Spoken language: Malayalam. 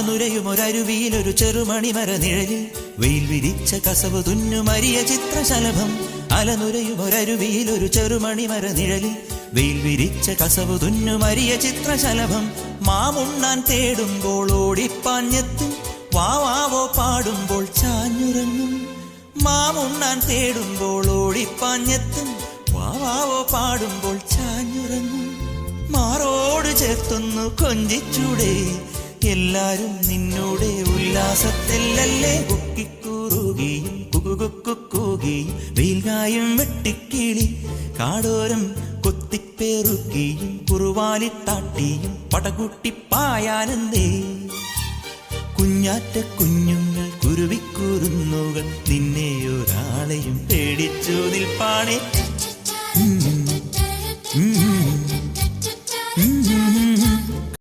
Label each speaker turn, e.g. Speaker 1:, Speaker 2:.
Speaker 1: അലനുരയുമൊരരുവിയിലൊരു ചെറുമണിമര നിഴലിൽ വെയിൽ വിരിച്ച കസവ് തുന്നുമരിയ ചിത്രശലഭം. അലനുരയുമൊരരുവിയിലൊരു ചെറുമണിമര നിഴലിൽ വെയിൽ വിരിച്ച കസവ് തുന്നുമരിയ ചിത്രശലഭം. മാമുണ്ണാൻ തേടുമ്പോൾ ഓടിപ്പാഞ്ഞെത്തും, വാവാവോ പാടുമ്പോൾ ചാഞ്ഞുറങ്ങും. മാമുണ്ണാൻ തേടുമ്പോൾ ഓടിപ്പാഞ്ഞെത്തും, വാവാവോ പാടുമ്പോൾ ചാഞ്ഞുറങ്ങും. മാറോട് ചേർത്തൊന്നു കൊഞ്ചിച്ചൂടെ, എല്ലാരും നിന്നൂടെ ഉല്ലാസത്തിലല്ലേ. കുക്കിക്കൂറുകയും കുകുകുക്കുകൂകയും വെയിൽകായും വെട്ടിക്കിളി കാടോരം കൊത്തിപ്പേറുകയും കുറുവാലിത്താട്ടിയും പടകൂട്ടിപ്പായാനന്ദേ. കുഞ്ഞാറ്റ കുഞ്ഞുങ്ങൾ കുരുവിക്കൂറുന്നുകൾ നിന്നെ ഒരാളെയും പേടിച്ചു നിൽപ്പാണേ.